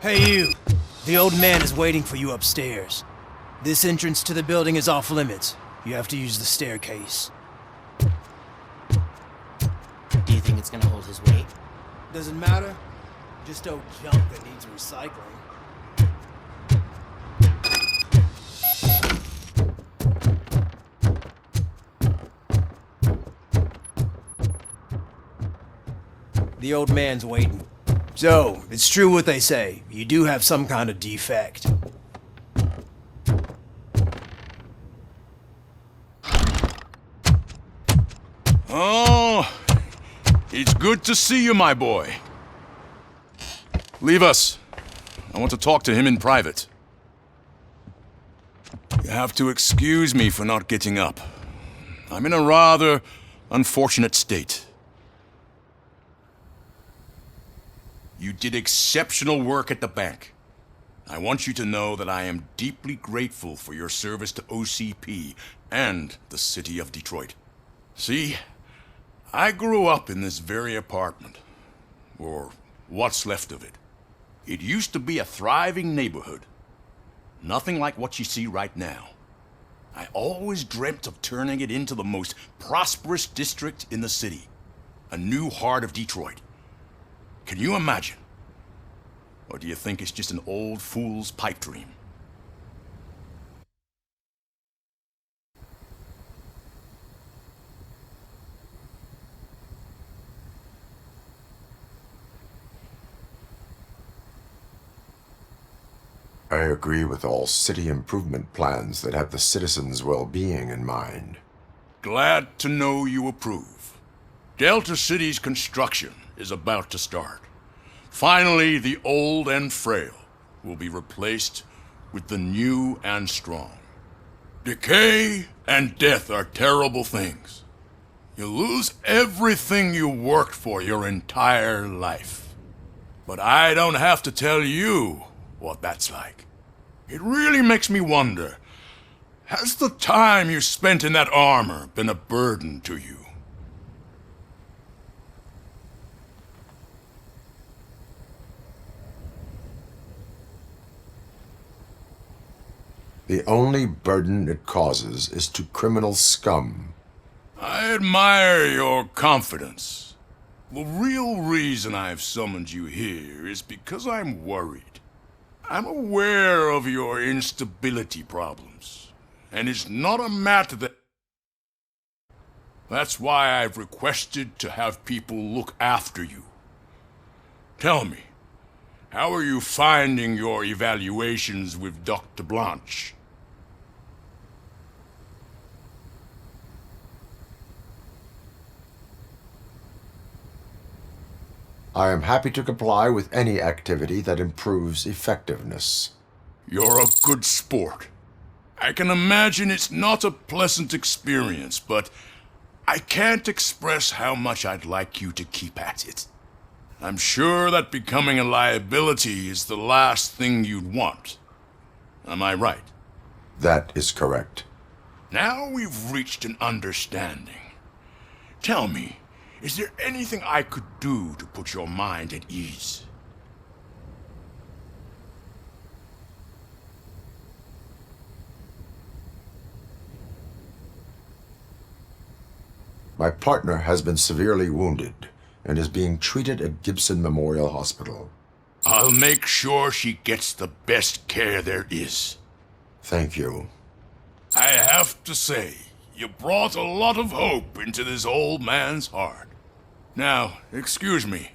Hey you! The old man is waiting for you upstairs. This entrance to the building is off limits. You have to use the staircase. Do you think it's gonna hold his weight? Doesn't matter. Just old junk that needs recycling. The old man's waiting. So, it's true what they say. You do have some kind of defect. Oh, it's good to see you, my boy. Leave us. I want to talk to him in private. You have to excuse me for not getting up. I'm in a rather unfortunate state. You did exceptional work at the bank. I want you to know that I am deeply grateful for your service to OCP and the city of Detroit. See, I grew up in this very apartment, or what's left of it. It used to be a thriving neighborhood. Nothing like what you see right now. I always dreamt of turning it into the most prosperous district in the city. A new heart of Detroit. Can you imagine? Or do you think it's just an old fool's pipe dream? I agree with all city improvement plans that have the citizens' well-being in mind. Glad to know you approve. Delta City's construction is about to start. Finally, the old and frail will be replaced with the new and strong. Decay and death are terrible things. You lose everything you worked for your entire life. But I don't have to tell you what that's like. It really makes me wonder, has the time you spent in that armor been a burden to you? The only burden it causes is to criminal scum. I admire your confidence. The real reason I've summoned you here is because I'm worried. I'm aware of your instability problems, and it's not a matter that... That's why I've requested to have people look after you. Tell me, how are you finding your evaluations with Dr. Blanche? I am happy to comply with any activity that improves effectiveness. You're a good sport. I can imagine it's not a pleasant experience, but I can't express how much I'd like you to keep at it. I'm sure that becoming a liability is the last thing you'd want. Am I right? That is correct. Now we've reached an understanding. Tell me, is there anything I could do to put your mind at ease? My partner has been severely wounded and is being treated at Gibson Memorial Hospital. I'll make sure she gets the best care there is. Thank you. I have to say, you brought a lot of hope into this old man's heart. Now, excuse me.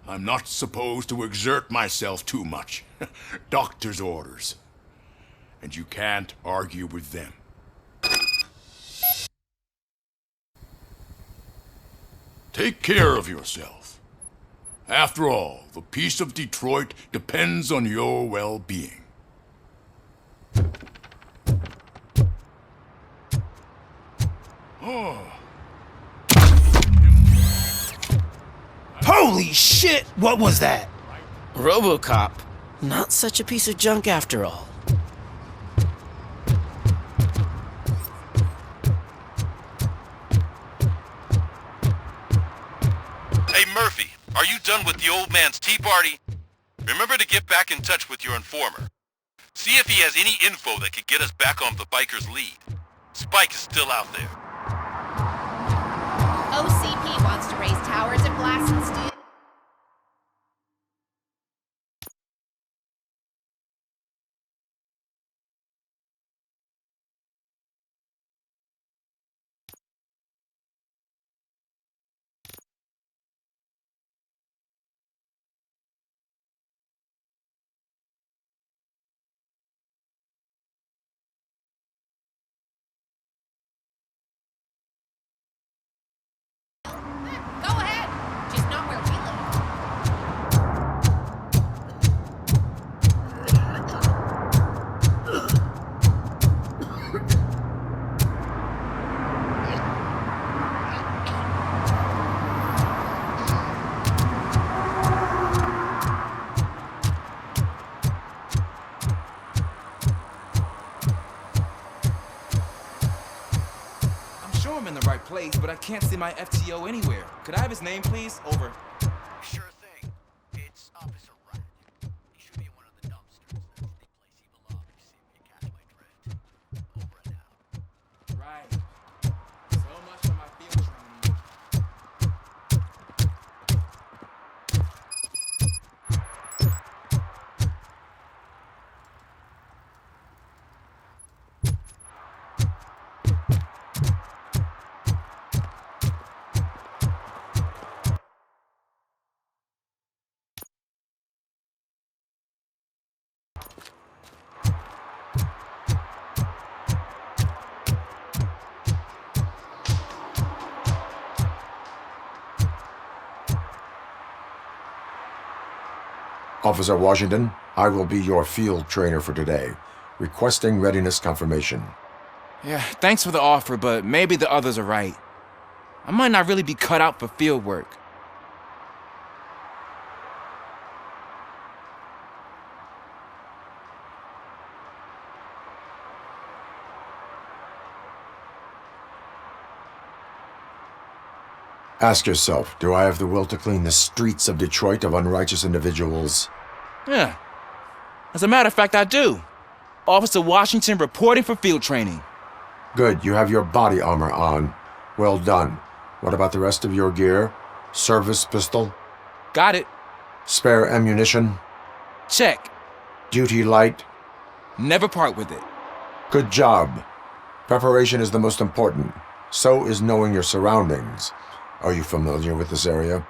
I'm not supposed to exert myself too much. Doctor's orders. And you can't argue with them. Take care of yourself. After all, the peace of Detroit depends on your well-being. Oh. Holy shit! What was that? RoboCop. Not such a piece of junk after all. Hey Murphy, are you done with the old man's tea party? Remember to get back in touch with your informer. See if he has any info that could get us back on the biker's lead. Spike is still out there. OCP wants to raise towers and blast and steel. Go ahead, just not where we live. I'm sure I'm in the right place, but I can't see my FTO anywhere. Could I have his name, please? Over. Sure thing. It's Officer Rat. He should be in one of the dumpsters. That's the place he belongs. See if you catch my drift. Over and out. Right. So much for my field training. Officer Washington, I will be your field trainer for today. Requesting readiness confirmation. Yeah, thanks for the offer, but maybe the others are right. I might not really be cut out for field work. Ask yourself, do I have the will to clean the streets of Detroit of unrighteous individuals? Yeah. As a matter of fact, I do. Officer Washington reporting for field training. Good, you have your body armor on. Well done. What about the rest of your gear? Service pistol? Got it. Spare ammunition? Check. Duty light? Never part with it. Good job. Preparation is the most important. So is knowing your surroundings. Are you familiar with this area?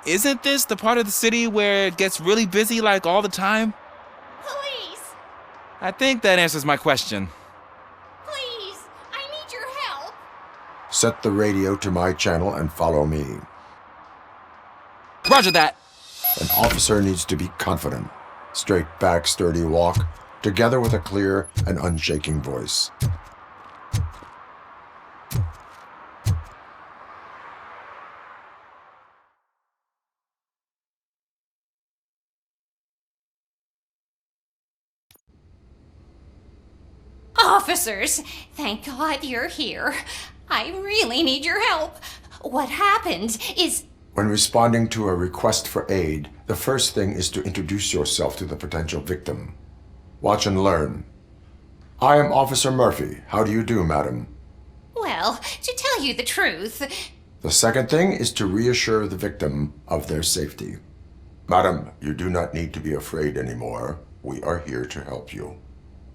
Isn't this the part of the city where it gets really busy like all the time? Please, I think that answers my question. please, I need your help. Set the radio to my channel and follow me. Roger that. An officer needs to be confident. Straight back, sturdy walk, together with a clear and unshaking voice. Officers, thank God you're here. I really need your help. What happened is... When responding to a request for aid, the first thing is to introduce yourself to the potential victim. Watch and learn. I am Officer Murphy. How do you do, madam? Well, to tell you the truth... The second thing is to reassure the victim of their safety. Madam, you do not need to be afraid anymore. We are here to help you.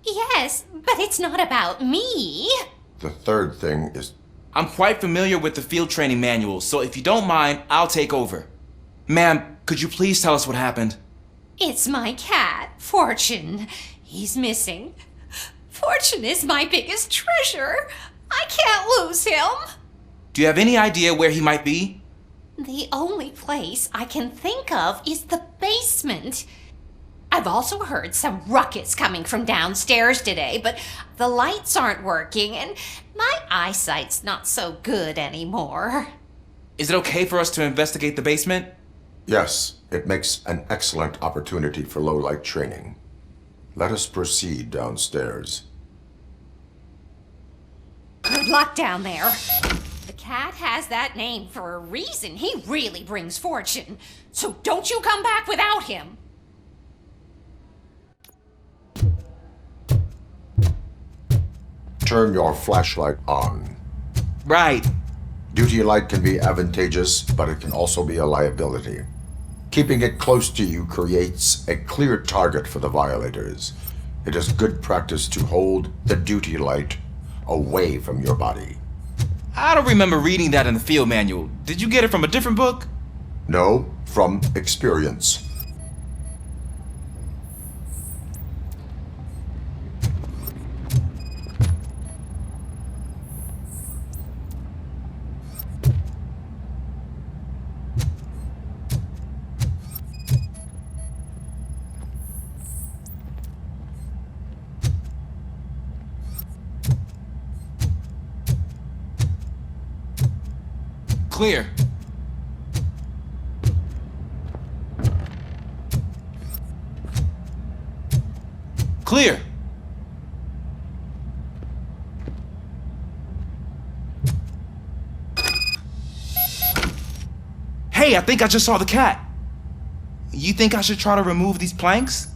Yes, but it's not about me. The third thing is... I'm quite familiar with the field training manual, so if you don't mind, I'll take over. Ma'am, could you please tell us what happened? It's my cat, Fortune. He's missing. Fortune is my biggest treasure. I can't lose him. Do you have any idea where he might be? The only place I can think of is the basement. I've also heard some ruckus coming from downstairs today, but the lights aren't working and my eyesight's not so good anymore. Is it okay for us to investigate the basement? Yes, it makes an excellent opportunity for low-light training. Let us proceed downstairs. Good luck down there. The cat has that name for a reason. He really brings fortune. So don't you come back without him. turn your flashlight on. Right. Duty light can be advantageous, but it can also be a liability. Keeping it close to you creates a clear target for the violators. It is good practice to hold the duty light away from your body. I don't remember reading that in the field manual. Did you get it from a different book? No, from experience. Clear. Clear. Hey, I think I just saw the cat. You think I should try to remove these planks?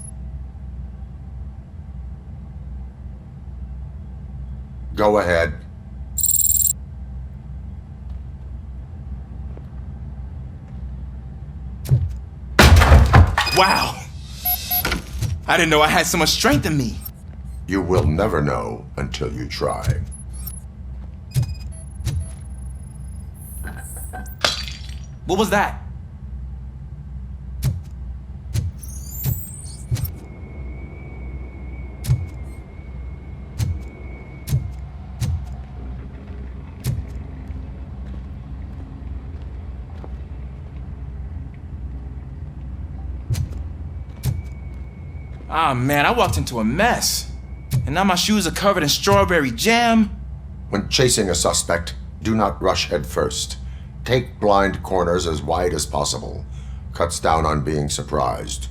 Go ahead. Wow! I didn't know I had so much strength in me. You will never know until you try. What was that? Ah, man, I walked into a mess. And now my shoes are covered in strawberry jam. When chasing a suspect, do not rush head first. Take blind corners as wide as possible. Cuts down on being surprised.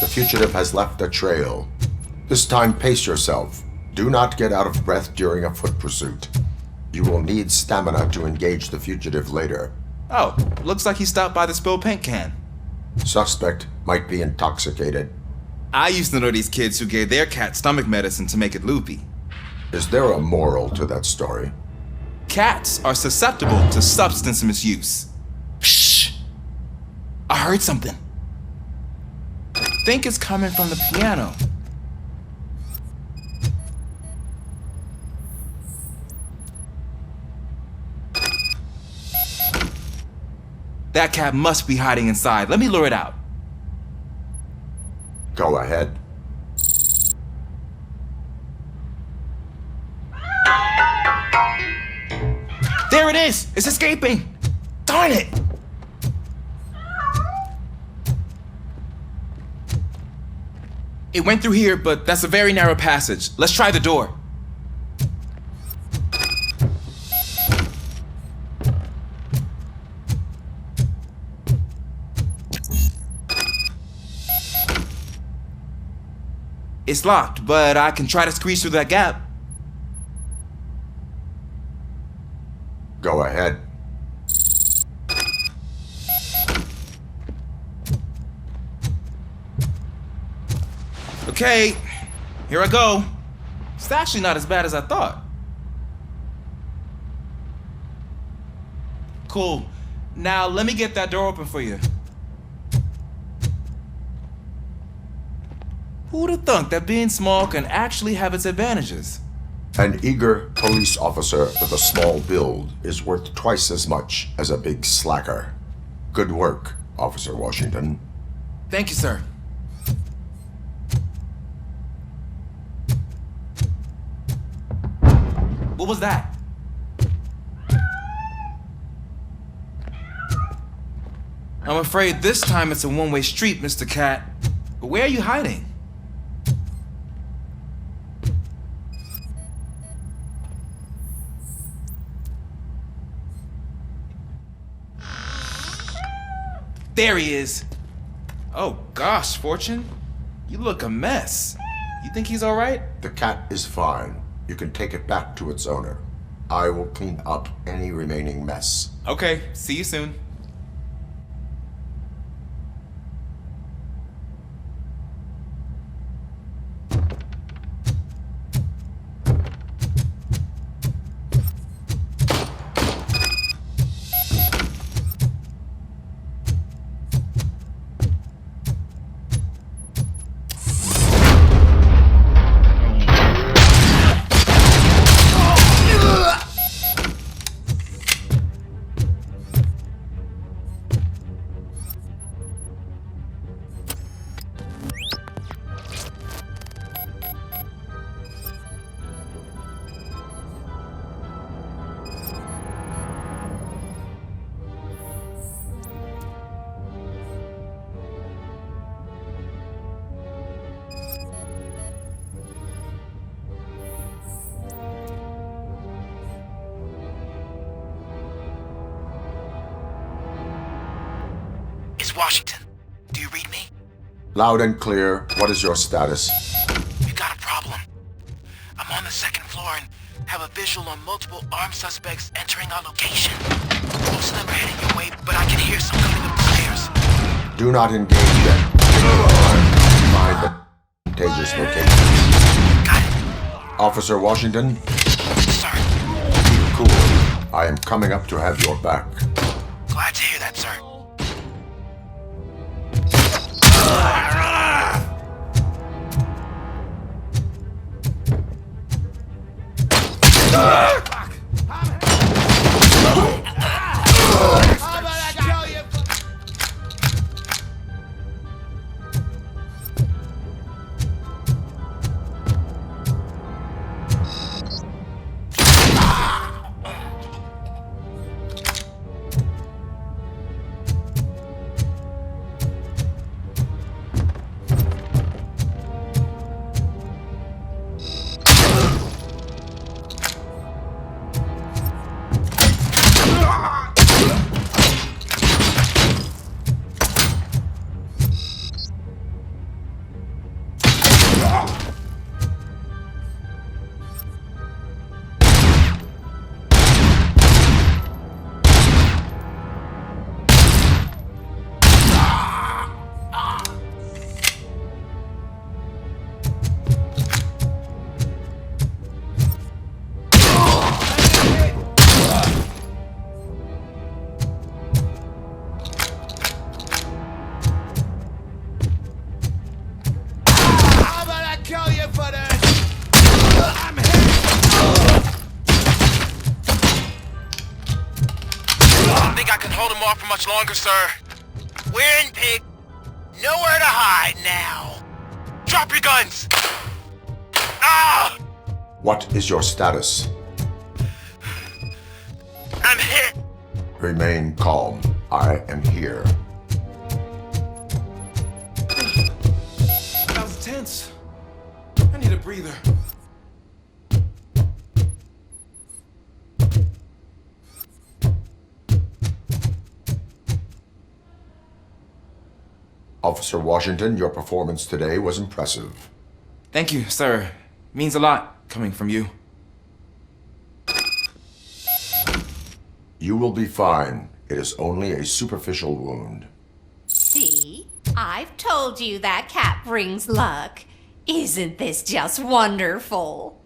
The fugitive has left a trail. This time, pace yourself. Do not get out of breath during a foot pursuit. You will need stamina to engage the fugitive later. Oh, looks like he stopped by the spilled paint can. Suspect might be intoxicated. I used to know these kids who gave their cat stomach medicine to make it loopy. Is there a moral to that story? Cats are susceptible to substance misuse. Shh! I heard something. I think it's coming from the piano. That cat must be hiding inside. Let me lure it out. Go ahead. There it is! It's escaping! Darn it! It went through here, but that's a very narrow passage. Let's try the door. It's locked, but I can try to squeeze through that gap. Go ahead. Okay, here I go. It's actually not as bad as I thought. Cool. Now let me get that door open for you. Who'd have thunk that being small can actually have its advantages? An eager police officer with a small build is worth twice as much as a big slacker. Good work, Officer Washington. Thank you, sir. What was that? I'm afraid this time it's a one-way street, Mr. Cat. But where are you hiding? There he is. Oh gosh, Fortune. You look a mess. You think he's all right? The cat is fine. You can take it back to its owner. I will clean up any remaining mess. Okay, see you soon. It's Washington. Do you read me? Loud and clear. What is your status? We got a problem. I'm on the second floor and have a visual on multiple armed suspects entering our location. Most of them are heading your way, but I can hear some coming up the stairs. Do not engage yet. Find the contagious location. Got it. Officer Washington, Sir. keep cool. I am coming up to have your back. Glad to hear that, sir. Think I can hold him off for much longer, sir? We're in, pig. Nowhere to hide now. Drop your guns! Ah! What is your status? I'm hit! Remain calm. I am here. That was tense. I need a breather. Officer Washington, your performance today was impressive. Thank you, sir. Means a lot coming from you. You will be fine. It is only a superficial wound. See? I've told you that cat brings luck. Isn't this just wonderful?